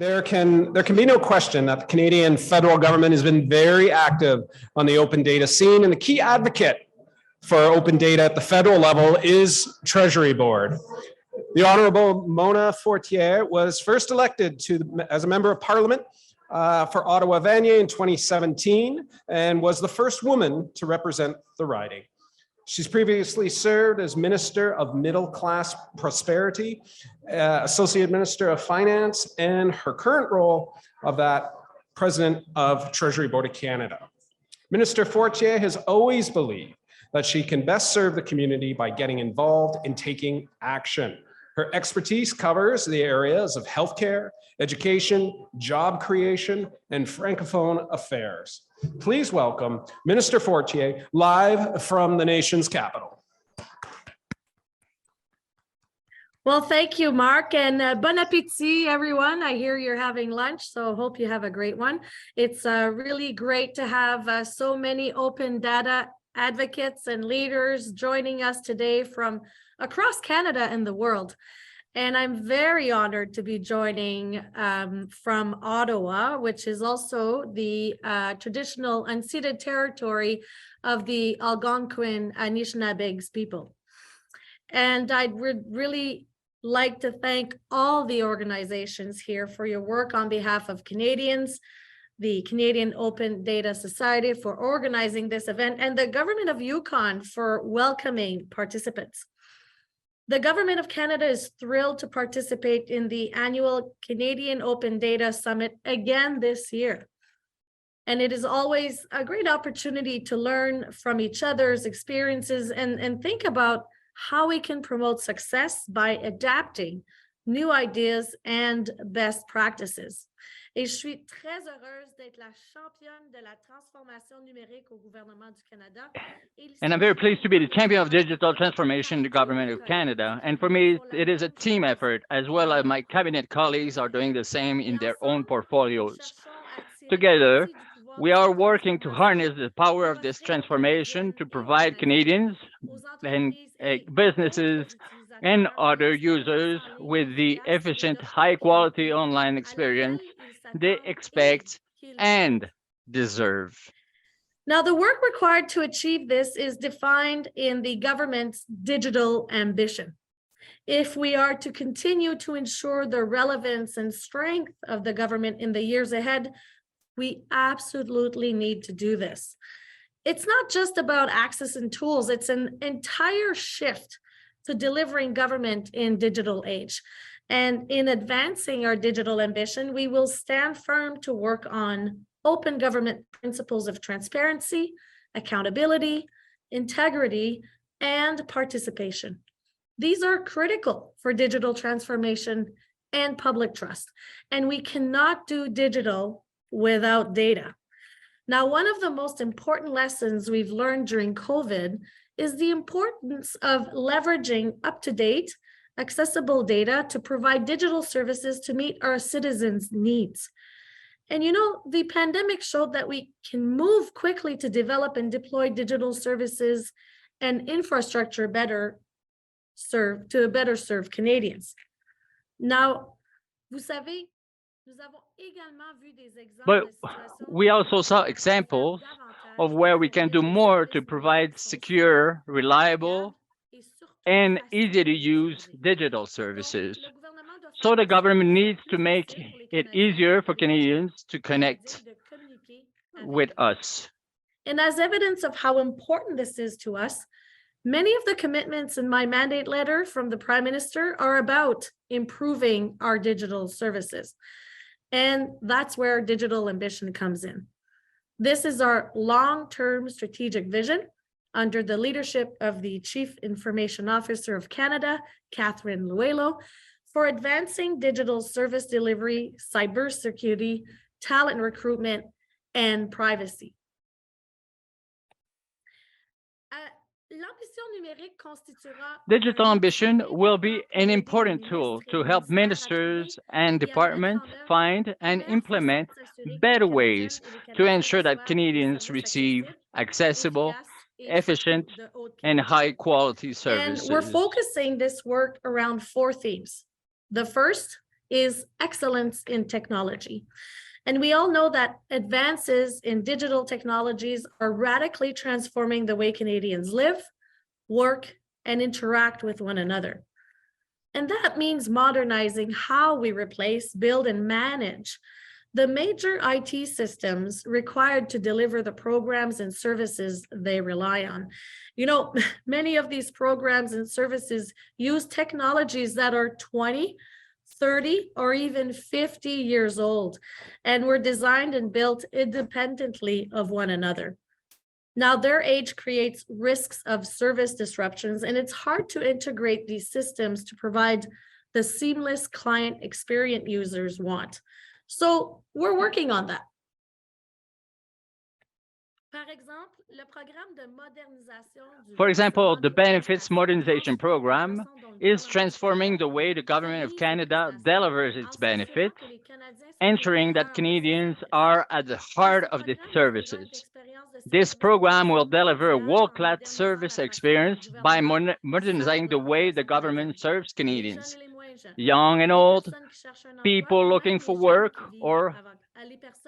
There can be no question that the Canadian federal government has been very active on the open data scene, and the key advocate for open data at the federal level is Treasury Board. The Honourable Mona Fortier was first elected as a member of Parliament for Ottawa-Vanier in 2017 and was the first woman to represent the riding. She's previously served as Minister of Middle Class Prosperity, Associate Minister of Finance, and her current role of that President of Treasury Board of Canada. Minister Fortier has always believed that she can best serve the community by getting involved in taking action. Her expertise covers the areas of healthcare, education, job creation, and Francophone affairs. Please welcome Minister Fortier, live from the nation's capital. Well, thank you, Mark, and bon appétit, everyone. I hear you're having lunch, so hope you have a great one. It's really great to have so many open data advocates and leaders joining us today from across Canada and the world. And I'm very honored to be joining from Ottawa, which is also the traditional unceded territory of the Algonquin Anishinaabeg people. And I'd really like to thank all the organizations here for your work on behalf of Canadians, the Canadian Open Data Society for organizing this event, and the Government of Yukon for welcoming participants. The Government of Canada is thrilled to participate in the annual Canadian Open Data Summit again this year. And it is always a great opportunity to learn from each other's experiences and think about how we can promote success by adapting new ideas and best practices. Et je suis très heureuse d'être la championne de la transformation numérique au gouvernement du Canada. And I'm very pleased to be the champion of digital transformation in the Government of Canada. And for me, it is a team effort, as well as my cabinet colleagues are doing the same in their own portfolios. Together, we are working to harness the power of this transformation to provide Canadians and businesses and other users with the efficient, high-quality online experience they expect and deserve. Now, the work required to achieve this is defined in the government's digital ambition. If we are to continue to ensure the relevance and strength of the government in the years ahead, we absolutely need to do this. It's not just about access and tools, it's an entire shift to delivering government in digital age. And in advancing our digital ambition, we will stand firm to work on open government principles of transparency, accountability, integrity, and participation. These are critical for digital transformation and public trust, and we cannot do digital without data. Now, one of the most important lessons we've learned during COVID is the importance of leveraging up-to-date, accessible data to provide digital services to meet our citizens' needs. And you know, the pandemic showed that we can move quickly to develop and deploy digital services and infrastructure better serve Canadians. Now, vous savez, but we also saw examples of where we can do more to provide secure, reliable, and easy to use digital services. So the government needs to make it easier for Canadians to connect with us. And as evidence of how important this is to us, many of the commitments in my mandate letter from the Prime Minister are about improving our digital services. And that's where digital ambition comes in. This is our long-term strategic vision under the leadership of the Chief Information Officer of Canada, Catherine Luelo, for advancing digital service delivery, cybersecurity, talent recruitment, and privacy. Digital ambition will be an important tool to help ministers and departments find and implement better ways to ensure that Canadians receive accessible, efficient, and high-quality services. And we're focusing this work around 4 themes. The first is excellence in technology. And we all know that advances in digital technologies are radically transforming the way Canadians live, work, and interact with one another. And that means modernizing how we replace, build, and manage the major IT systems required to deliver the programs and services they rely on. You know, many of these programs and services use technologies that are 20, 30, or even 50 years old, and were designed and built independently of one another. Now, their age creates risks of service disruptions, and it's hard to integrate these systems to provide the seamless client experience users want. So we're working on that. For example, the Benefits Modernization Program is transforming the way the Government of Canada delivers its benefits, ensuring that Canadians are at the heart of the services. This program will deliver a world-class service experience by modernizing the way the government serves Canadians, young and old, people looking for work, or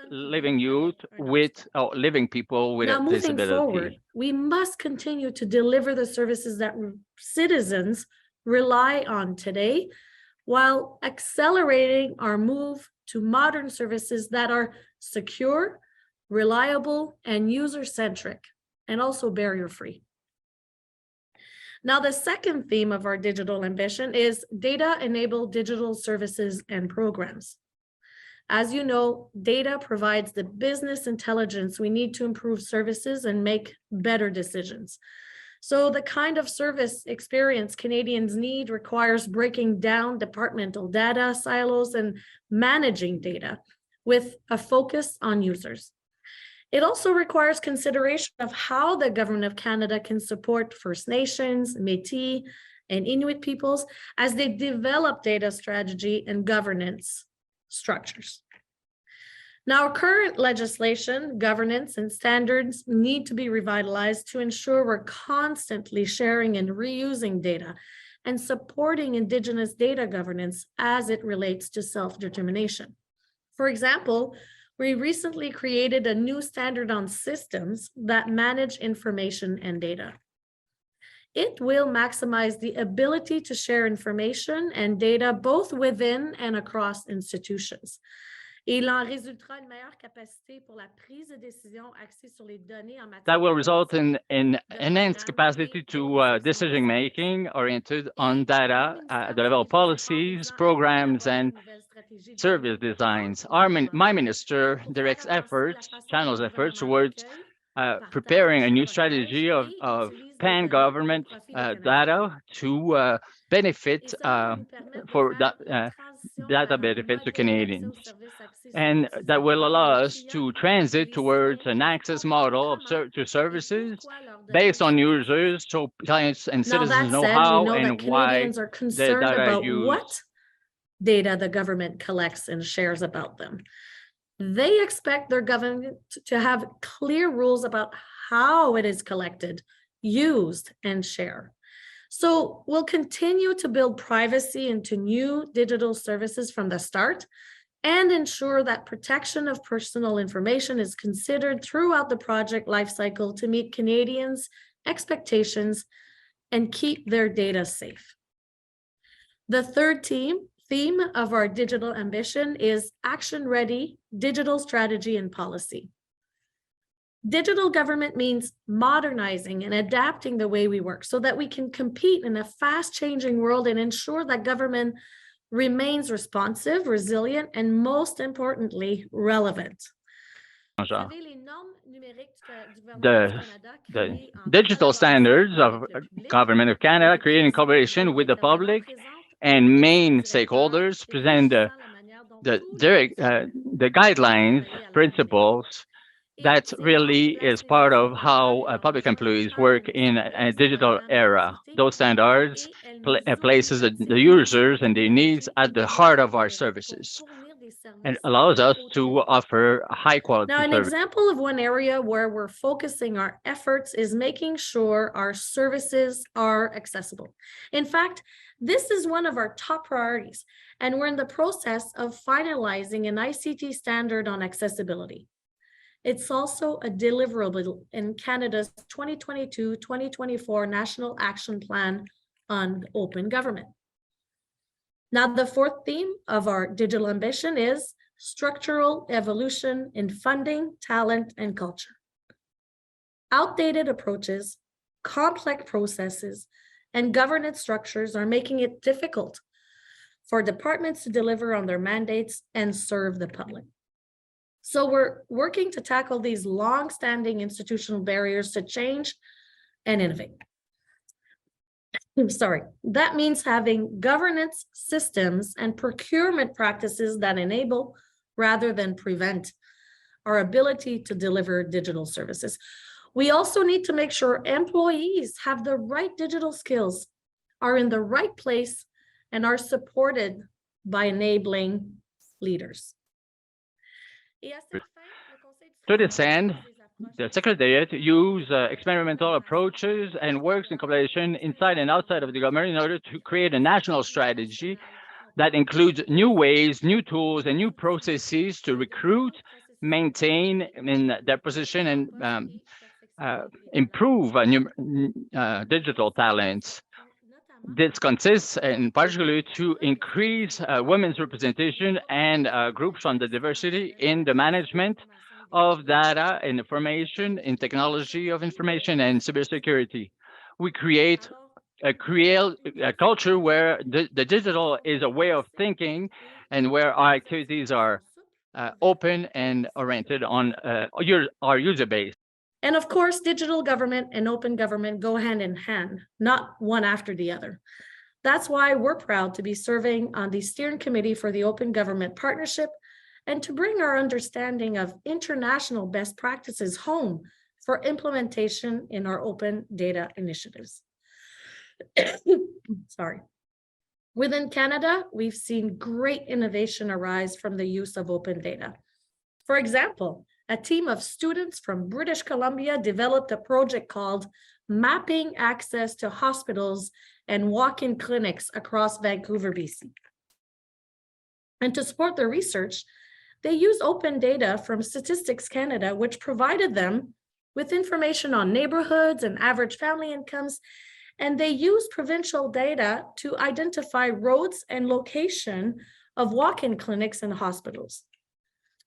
living youth with living people with now, a moving disability. forward, we must continue to deliver the services that citizens rely on today, while accelerating our move to modern services that are secure, reliable, and user-centric, and also barrier-free. Now, the second theme of our digital ambition is data-enabled digital services and programs. As you know, data provides the business intelligence we need to improve services and make better decisions. So the kind of service experience Canadians need requires breaking down departmental data silos and managing data with a focus on users. It also requires consideration of how the Government of Canada can support First Nations, Métis, and Inuit peoples as they develop data strategy and governance structures. Now, current legislation, governance, and standards need to be revitalized to ensure we're constantly sharing and reusing data and supporting Indigenous data governance as it relates to self-determination. For example, we recently created a new standard on systems that manage information and data. It will maximize the ability to share information and data both within and across institutions. That will result in enhanced capacity to decision-making oriented on data at the level of policies, programs, and service designs. My minister directs efforts, channels efforts towards preparing a new strategy of pan-government data to benefit for data benefits to Canadians. And that will allow us to transit towards an access model to services based on users, so clients and citizens know how and why Canadians are concerned data about used. what data the government collects and shares about them. They expect their government to have clear rules about how it is collected, used, and shared. So we'll continue to build privacy into new digital services from the start and ensure that protection of personal information is considered throughout the project lifecycle to meet Canadians' expectations and keep their data safe. The third theme of our digital ambition is action-ready digital strategy and policy. Digital government means modernizing and adapting the way we work so that we can compete in a fast-changing world and ensure that government remains responsive, resilient, and most importantly, relevant. The digital standards of Government of Canada created in collaboration with the public and main stakeholders present the guidelines, principles that really is part of how public employees work in a digital era. Those standards places the users and their needs at the heart of our services. and allows us to offer high quality Now, an service. example of one area where we're focusing our efforts is making sure our services are accessible. In fact, this is one of our top priorities, and we're in the process of finalizing an ICT standard on accessibility. It's also a deliverable in Canada's 2022-2024 National Action Plan on Open Government. Now, the fourth theme of our digital ambition is structural evolution in funding, talent, and culture. Outdated approaches, complex processes, and governance structures are making it difficult for departments to deliver on their mandates and serve the public. So we're working to tackle these long-standing institutional barriers to change and innovate. Sorry, that means having governance systems and procurement practices that enable rather than prevent our ability to deliver digital services. We also need to make sure employees have the right digital skills, are in the right place, and are supported by enabling leaders. To this end, the Secretariat use experimental approaches and works in collaboration inside and outside of the government in order to create a national strategy that includes new ways, new tools, and new processes to recruit, maintain in their position, and improve digital talents. This consists in particular to increase women's representation and groups from the diversity in the management of data and information, in technology of information and cybersecurity. We create a culture where the digital is a way of thinking and where our activities are open and oriented on our user base. And of course, digital government and open government go hand in hand, not one after the other. That's why we're proud to be serving on the steering committee for the Open Government Partnership and to bring our understanding of international best practices home for implementation in our open data initiatives. Sorry. Within Canada, we've seen great innovation arise from the use of open data. For example, a team of students from British Columbia developed a project called Mapping Access to Hospitals and Walk-in Clinics across Vancouver, BC. And to support their research, they used open data from Statistics Canada, which provided them with information on neighborhoods and average family incomes, and they used provincial data to identify roads and location of walk-in clinics and hospitals.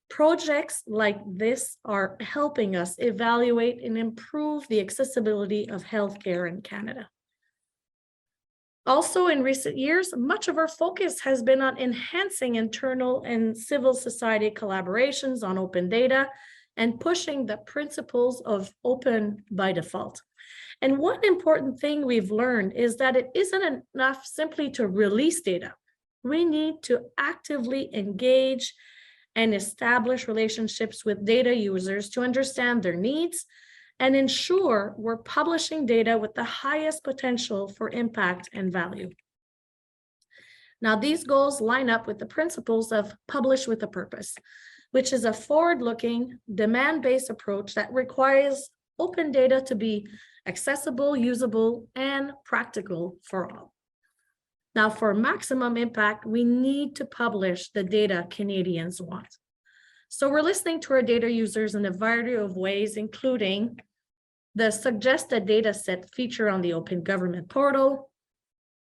Projects like this are helping us evaluate and improve the accessibility of healthcare in Canada. Also, in recent years, much of our focus has been on enhancing internal and civil society collaborations on open data and pushing the principles of open by default. And one important thing we've learned is that it isn't enough simply to release data. We need to actively engage and establish relationships with data users to understand their needs and ensure we're publishing data with the highest potential for impact and value. Now, these goals line up with the principles of Publish with a Purpose, which is a forward-looking, demand-based approach that requires open data to be accessible, usable, and practical for all. Now, for maximum impact, we need to publish the data Canadians want. So we're listening to our data users in a variety of ways, including the suggested data set feature on the Open Government portal,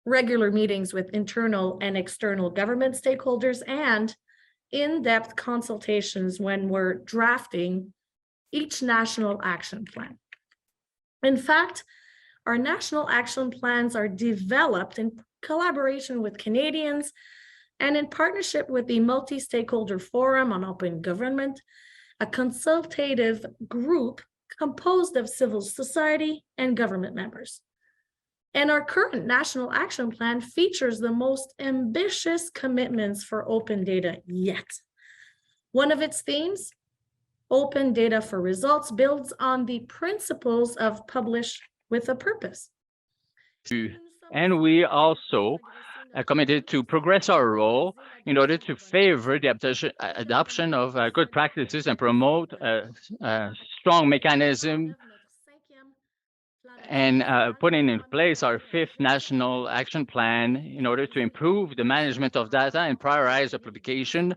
regular meetings with internal and external government stakeholders, and in-depth consultations when we're drafting each national action plan. In fact, our national action plans are developed in collaboration with Canadians and in partnership with the Multi-Stakeholder Forum on Open Government, a consultative group composed of civil society and government members. And our current national action plan features the most ambitious commitments for open data yet. One of its themes, open data for results, builds on the principles of Publish with a Purpose. And we also committed to progress our role in order to favor the adoption of good practices and promote a strong mechanism and putting in place our fifth national action plan in order to improve the management of data and prioritize the publication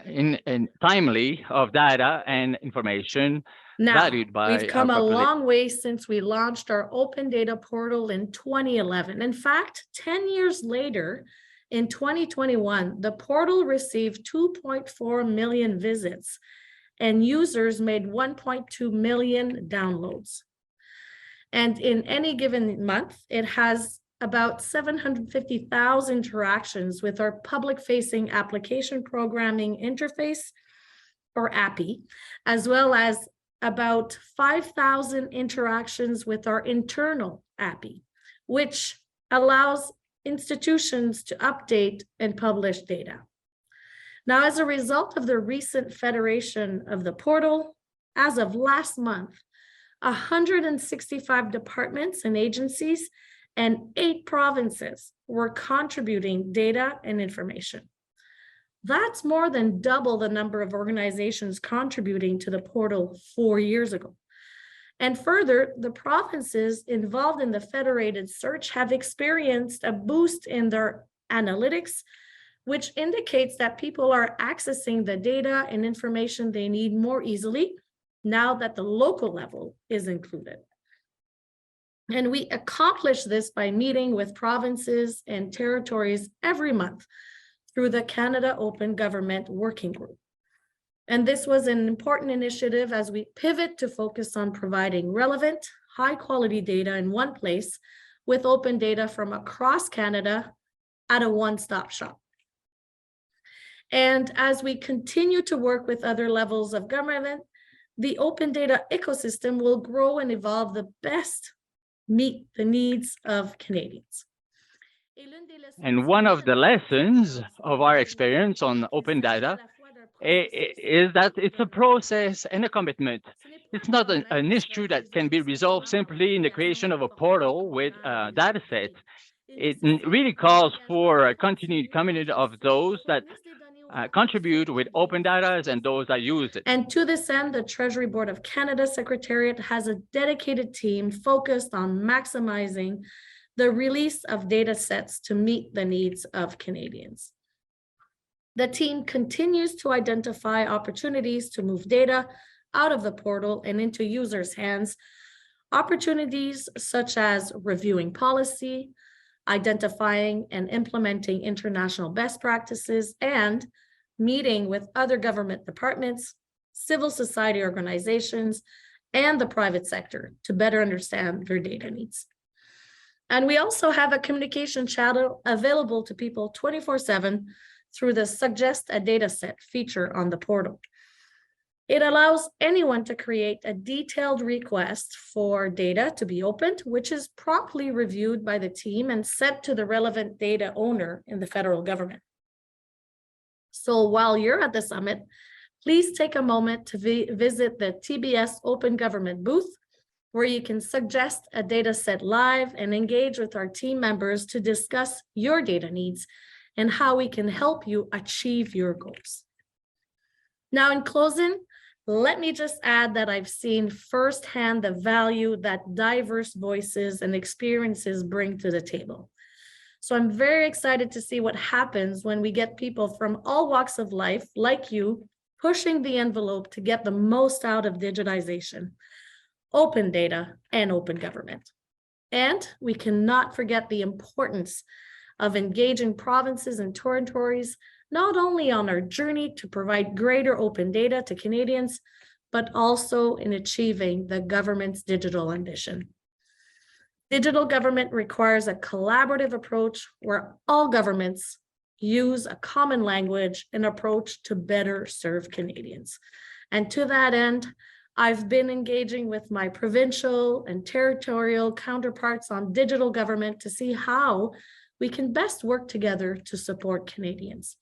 in timely of data and information Now, valued by we've come our a population. long way since we launched our open data portal in 2011. In fact, 10 years later, in 2021, the portal received 2.4 million visits and users made 1.2 million downloads. And in any given month, it has about 750,000 interactions with our public-facing application programming interface, or API, as well as about 5,000 interactions with our internal API, which allows institutions to update and publish data. Now, as a result of the recent federation of the portal, as of last month, 165 departments and agencies and 8 provinces were contributing data and information. That's more than double the number of organizations contributing to the portal 4 years ago. And further, the provinces involved in the federated search have experienced a boost in their analytics, which indicates that people are accessing the data and information they need more easily now that the local level is included. And we accomplish this by meeting with provinces and territories every month through the Canada Open Government Working Group. And this was an important initiative as we pivot to focus on providing relevant, high-quality data in one place with open data from across Canada at a one-stop shop. And as we continue to work with other levels of government, the open data ecosystem will grow and evolve the best meet the needs of Canadians. And one of the lessons of our experience on open data is that it's a process and a commitment. It's not an issue that can be resolved simply in the creation of a portal with a data set. It really calls for a continued community of those that contribute with open data and those that use it. And to this end, the Treasury Board of Canada Secretariat has a dedicated team focused on maximizing the release of data sets to meet the needs of Canadians. The team continues to identify opportunities to move data out of the portal and into users' hands, opportunities such as reviewing policy, identifying and implementing international best practices, and meeting with other government departments, civil society organizations, and the private sector to better understand their data needs. And we also have a communication channel available to people 24/7 through the Suggest a Dataset feature on the portal. It allows anyone to create a detailed request for data to be opened, which is promptly reviewed by the team and sent to the relevant data owner in the federal government. So while you're at the summit, please take a moment to visit the TBS Open Government booth, where you can suggest a data set live and engage with our team members to discuss your data needs and how we can help you achieve your goals. Now, in closing, let me just add that I've seen firsthand the value that diverse voices and experiences bring to the table. So I'm very excited to see what happens when we get people from all walks of life, like you, pushing the envelope to get the most out of digitization, open data, and open government. And we cannot forget the importance of engaging provinces and territories, not only on our journey to provide greater open data to Canadians, but also in achieving the government's digital ambition. Digital government requires a collaborative approach where all governments use a common language and approach to better serve Canadians. And to that end, I've been engaging with my provincial and territorial counterparts on digital government to see how we can best work together to support Canadians.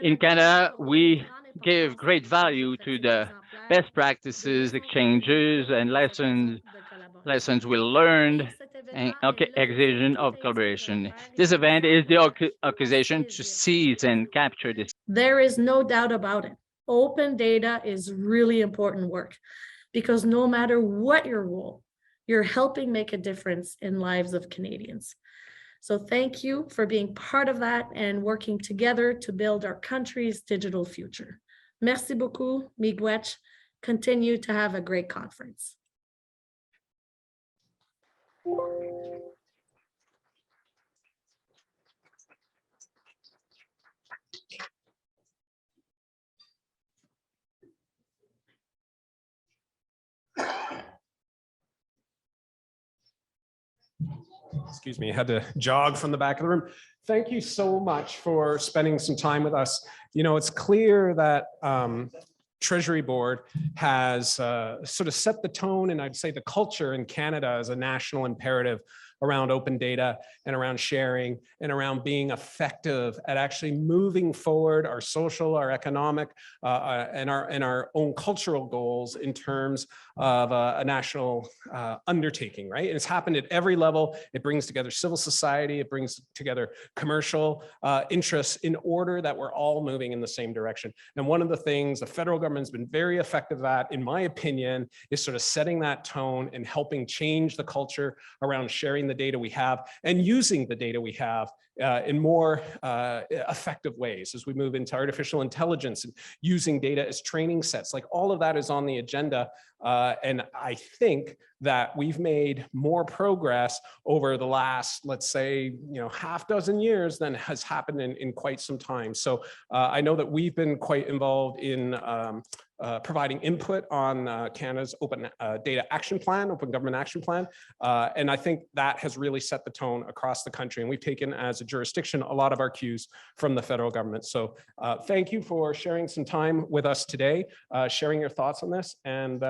In Canada, we give great value to the best practices, exchanges, and lessons lessons we learned, and occasion of collaboration. This event is the occasion to seize and capture this. There is no doubt about it. Open data is really important work because no matter what your role, you're helping make a difference in lives of Canadians. So thank you for being part of that and working together to build our country's digital future. Merci beaucoup, miigwech. Continue to have a great conference. Excuse me, I had to jog from the back of the room. Thank you so much for spending some time with us. You know, it's clear that Treasury Board has sort of set the tone, and I'd say the culture in Canada as a national imperative around open data and around sharing and around being effective at actually moving forward our social, our economic, and our own cultural goals in terms of a national undertaking, right? And it's happened at every level. It brings together civil society, it brings together commercial interests in order that we're all moving in the same direction. And one of the things the federal government's been very effective at, in my opinion, is sort of setting that tone and helping change the culture around sharing the data we have and using the data we have in more effective ways as we move into artificial intelligence and using data as training sets. Like all of that is on the agenda. And I think that we've made more progress over the last, let's say, half dozen years than has happened in quite some time. So I know that we've been quite involved in providing input on Canada's Open Data Action Plan, Open Government Action Plan. And I think that has really set the tone across the country. And we've taken as a jurisdiction a lot of our cues from the federal government. So thank you for sharing some time with us today, sharing your thoughts on this. And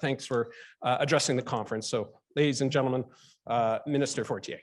thanks for addressing the conference. So ladies and gentlemen, Minister Fortier.